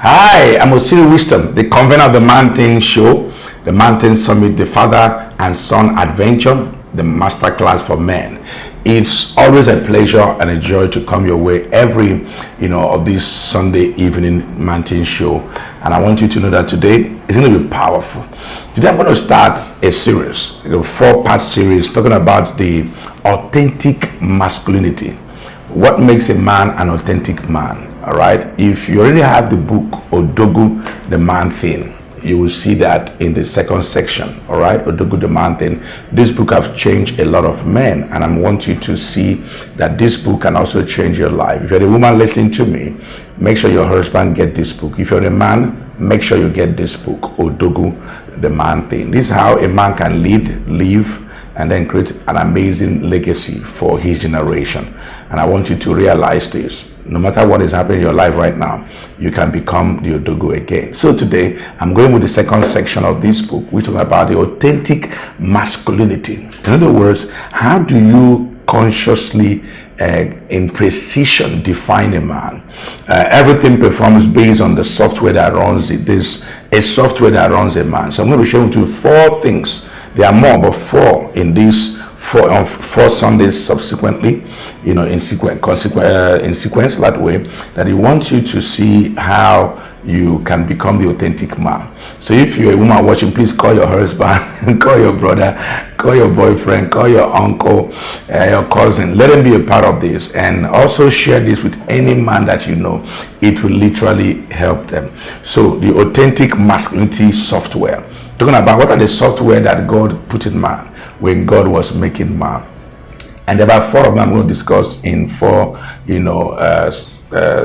Hi, I'm Osiri Wisdom, the convener of the MANTHING show, the MANTHING Summit, the Father and Son Adventure, the Masterclass for Men. It's always a pleasure and a joy to come your way every, of this Sunday evening MANTHING show. And I want you to know that today is going to be powerful. Today I'm going to start a series, a 4-part series talking about the authentic masculinity. What makes a man an authentic man? All right. If you already have the book Odogu, the Man Thing, you will see that in the second section. All right. Odogu, the Man Thing. This book has changed a lot of men, and I want you to see that this book can also change your life. If you're a woman listening to me, make sure your husband get this book. If you're a man, make sure you get this book, Odogu, the Man Thing. This is how a man can lead, live, and then create an amazing legacy for his generation. And I want you to realize this. No matter what is happening in your life right now, you can become the Odogu again. So today, I'm going with the second section of this book. We're talking about the authentic masculinity. In other words, how do you consciously, in precision, define a man? Everything performs based on the software that runs it. There's a software that runs a man. So I'm going to be showing you 4 things. There are more, but 4 in this. Four Sundays subsequently, in sequence that way, that he wants you to see how you can become the authentic man. So if you're a woman watching, please call your husband, call your brother, call your boyfriend, call your uncle, your cousin. Let them be a part of this, and also share this with any man that you know. It will literally help them. So the authentic masculinity software, talking about what are the software that God put in man when God was making man. And about 4 of them I'm going to discuss in 4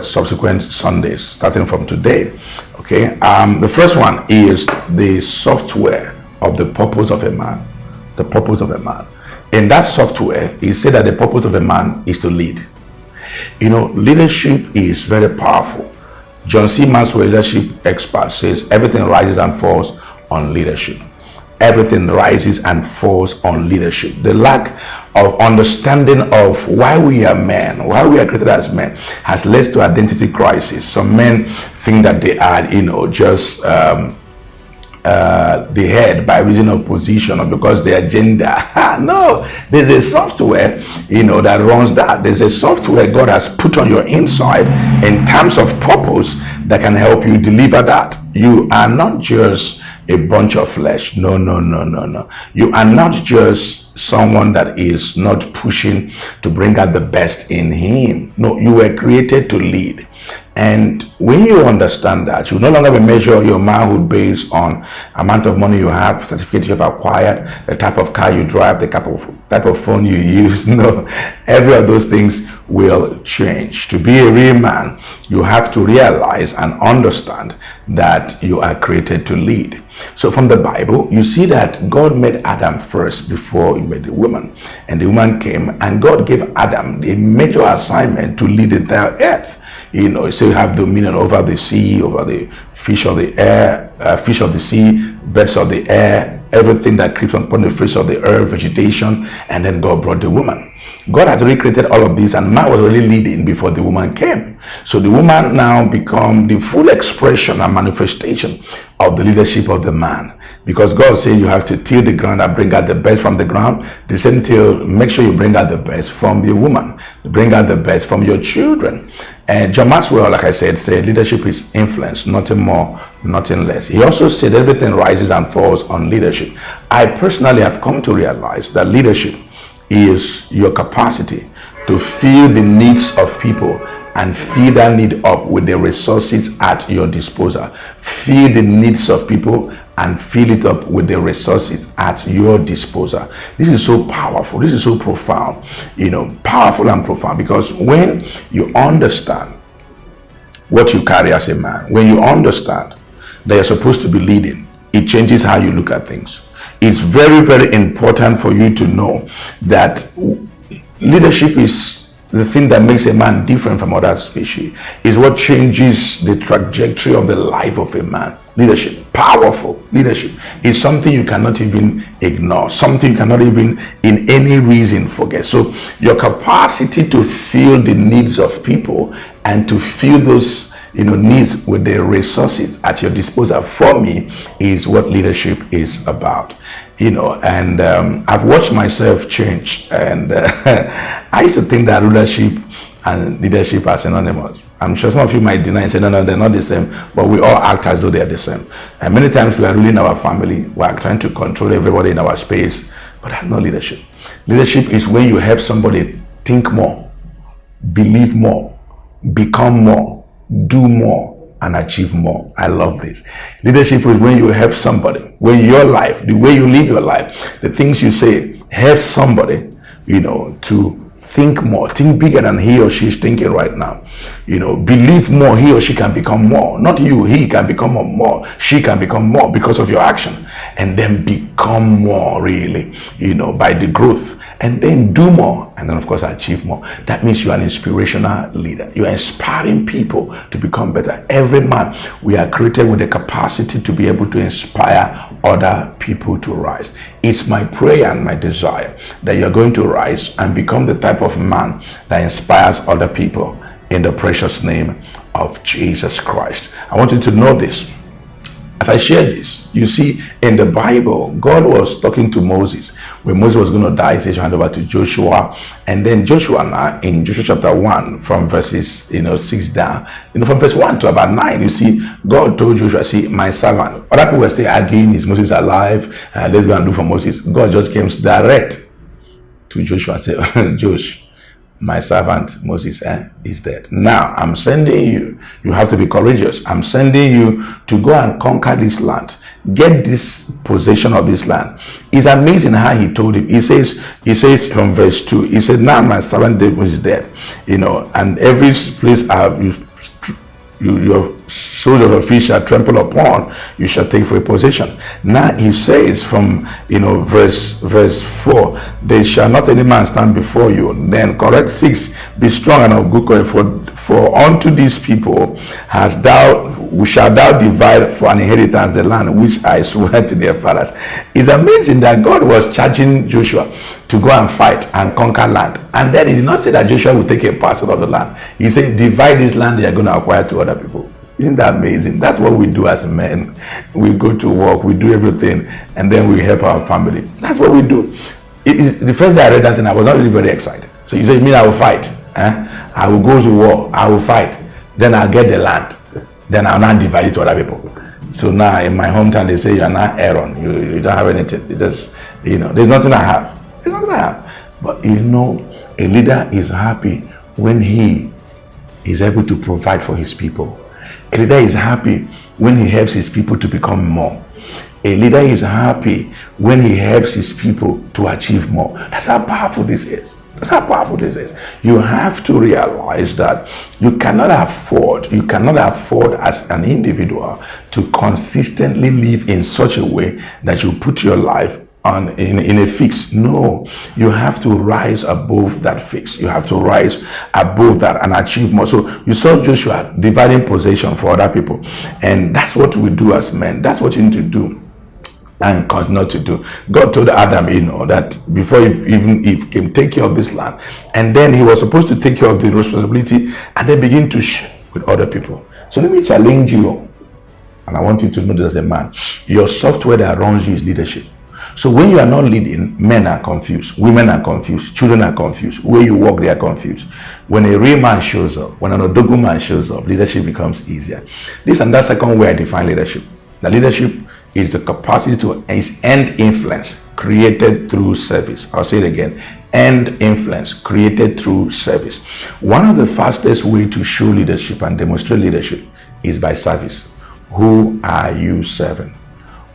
subsequent Sundays starting from today. Okay, the first one is the software of the purpose of a man. The purpose of a man. In that software, he said that the purpose of a man is to lead. Leadership is very powerful. John C. Maxwell, leadership expert, says everything rises and falls on leadership. Everything rises and falls on leadership. The lack of understanding of why we are men, why we are created as men, has led to identity crisis. Some men think that they are, just the head by reason of position or because they are gender. No, there's a software, that runs that. There's a software God has put on your inside in terms of purpose that can help you deliver that. You are not just a bunch of flesh. No. You are not just someone that is not pushing to bring out the best in him. No, you were created to lead. And when you understand that, you no longer measure your manhood based on amount of money you have, certificate you have acquired, the type of car you drive, the type of phone you use. No, every of those things will change. To be a real man, you have to realize and understand that you are created to lead. So from the Bible, you see that God made Adam first before he made the woman. And the woman came, and God gave Adam a major assignment to lead the entire earth. So you have dominion over the sea, over the fish of the air, fish of the sea, birds of the air, everything that creeps upon the face of the earth, vegetation. And then God brought the woman. God had already created all of this, and man was already leading before the woman came. So the woman now become the full expression and manifestation of the leadership of the man. Because God said you have to till the ground and bring out the best from the ground. The same till, make sure you bring out the best from the woman. Bring out the best from your children. And John Maxwell, like I said leadership is influence, nothing more, nothing less. He also said everything rises and falls on leadership. I personally have come to realize that leadership is your capacity to feel the needs of people and fill that need up with the resources at your disposal. Feel the needs of people and fill it up with the resources at your disposal. This is so powerful. This is so profound, powerful and profound, because when you understand what you carry as a man, when you understand that you're supposed to be leading, it changes how you look at things. It's very, very important for you to know that leadership is the thing that makes a man different from other species. Is what changes the trajectory of the life of a man. Leadership, powerful leadership, is something you cannot even ignore, something you cannot even in any reason forget. So your capacity to feel the needs of people and to feel those needs with the resources at your disposal. For me, is what leadership is about. And I've watched myself change, and I used to think that rulership and leadership are synonymous. I'm sure some of you might deny and say, no, they're not the same, but we all act as though they're the same. And many times we are ruling our family, we are trying to control everybody in our space, but that's not leadership. Leadership is when you help somebody think more, believe more, become more, do more, and achieve more. I love this. Leadership is when you help somebody, when your life, the way you live your life, the things you say, help somebody, to think more, think bigger than he or she is thinking right now. Believe more, he or she can become more. Not you, he can become more, she can become more because of your action. And then become more, really, by the growth. And then do more, and then of course achieve more. That means you are an inspirational leader. You are inspiring people to become better. Every man, we are created with the capacity to be able to inspire other people to rise. It's my prayer and my desire that you're going to rise and become the type of man that inspires other people in the precious name of Jesus Christ. I want you to know this. As I share this, you see, in the Bible, God was talking to Moses. When Moses was going to die, he says, hand over to Joshua. And then Joshua now, in Joshua chapter 1, from verses 6 down, from verse 1 to about 9, you see, God told Joshua, see, my servant. Other people were saying, again, is Moses alive? Let's go and do for Moses. God just came direct to Joshua and said, Josh, my servant Moses is dead. Now I'm sending you. You have to be courageous. I'm sending you to go and conquer this land. Get this possession of this land. It's amazing how he told him. He says from verse 2, he said, now my servant David is dead. And every place your soles of your feet shall trample upon, you shall take for a possession. Now he says from verse 4, there shall not any man stand before you. Then correct 6, be strong and of good courage, for unto these people shall thou divide for an inheritance the land which I swear to their fathers. It's amazing that God was charging Joshua to go and fight and conquer land, and then he did not say that Joshua would take a parcel of the land. He said, divide this land you are going to acquire to other people. Isn't that amazing? That's what we do as men. We go to work, we do everything, and then we help our family. That's what we do. It is the first day I read that thing, I was not really very excited. So you say, you mean I will fight? I will go to war, I will fight, then I'll get the land, then I'll not divide it to other people. So now in my hometown they say, you are not Aaron, you don't have anything. It just, there's nothing I have. There's nothing I have. But a leader is happy when he is able to provide for his people. A leader is happy when he helps his people to become more. A leader is happy when he helps his people to achieve more. That's how powerful this is. That's how powerful this is. You have to realize that you cannot afford as an individual to consistently live in such a way that you put your life in a fix. No, you have to rise above that fix. You have to rise above that and achieve more. So you saw Joshua dividing possession for other people, and that's what we do as men. That's what you need to do and continue to do. God told Adam, that before he came take care of this land, and then he was supposed to take care of the responsibility and then begin to share with other people. So let me challenge you, and I want you to know this as a man. Your software that runs you is leadership. So when you are not leading, men are confused, women are confused, children are confused, where you work, they are confused. When a real man shows up, when an Odogu man shows up, leadership becomes easier. This and that second way I define leadership. The leadership is the capacity to end influence created through service. I'll say it again. End influence created through service. One of the fastest way to show leadership and demonstrate leadership is by service. Who are you serving?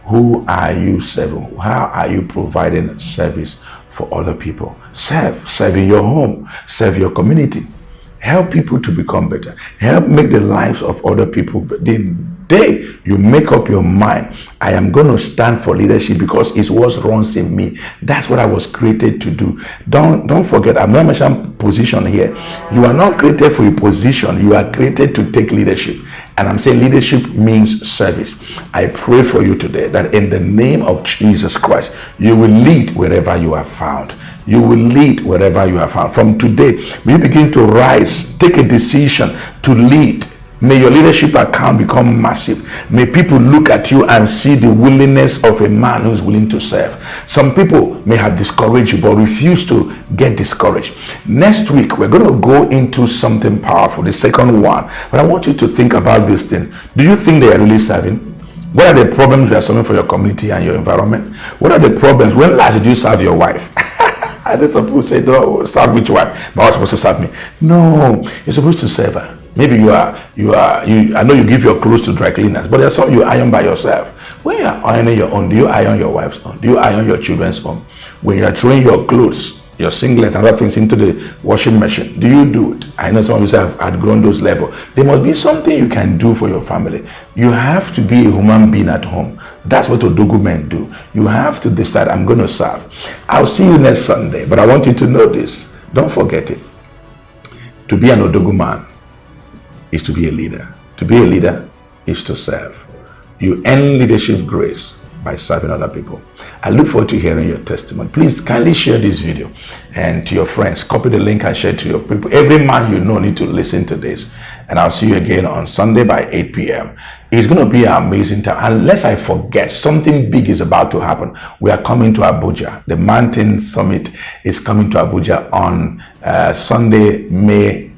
Who are you serving? How are you providing service for other people? Serve in your home, serve your community, help people to become better, help make the lives of other people better. The day you make up your mind, I am going to stand for leadership because it's what runs in me. That's what I was created to do. Don't forget, I'm not mentioning position here. You are not created for a position. You are created to take leadership. And I'm saying leadership means service. I pray for you today that in the name of Jesus Christ, you will lead wherever you are found. You will lead wherever you are found. From today, we begin to rise, take a decision to lead May your leadership account become massive. May people look at you and see the willingness of a man who's willing to serve. Some people may have discouraged you, but refuse to get discouraged. Next week, we're going to go into something powerful, the second one. But I want you to think about this thing. Do you think they are really serving? What are the problems you are solving for your community and your environment? What are the problems? When last did you serve your wife? I know some people say, no, serve which wife? My wife supposed to serve me. No, you're supposed to serve her. Maybe I know you give your clothes to dry cleaners, but there's some you iron by yourself. When you are ironing your own, do you iron your wife's own? Do you iron your children's own? When you are throwing your clothes, your singlet and other things into the washing machine, do you do it? I know some of you have outgrown those levels. There must be something you can do for your family. You have to be a human being at home. That's what Odogu men do. You have to decide, I'm going to serve. I'll see you next Sunday, but I want you to know this. Don't forget it. To be an Odogu man is to be a leader. To be a leader is to serve. You earn leadership grace by serving other people. I look forward to hearing your testimony. Please kindly share this video and to your friends. Copy the link and share it to your people. Every man you know need to listen to this. And I'll see you again on Sunday by 8 p.m. It's going to be an amazing time. Unless I forget, something big is about to happen. We are coming to Abuja. The MANTHING Summit is coming to Abuja on Sunday, May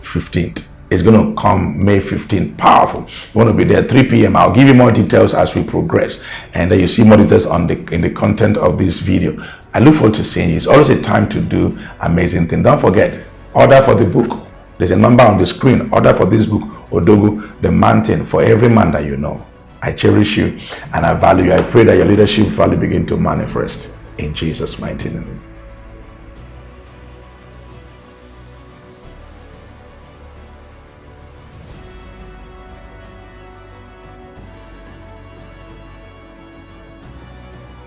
15th. It's going to come May 15th. Powerful. You want to be there 3 p.m. I'll give you more details as we progress. And then you see more details in the content of this video. I look forward to seeing you. It's always a time to do amazing things. Don't forget, order for the book. There's a number on the screen. Order for this book, Odogu, the MANTHING, for every man that you know. I cherish you and I value you. I pray that your leadership value begin to manifest in Jesus' mighty name.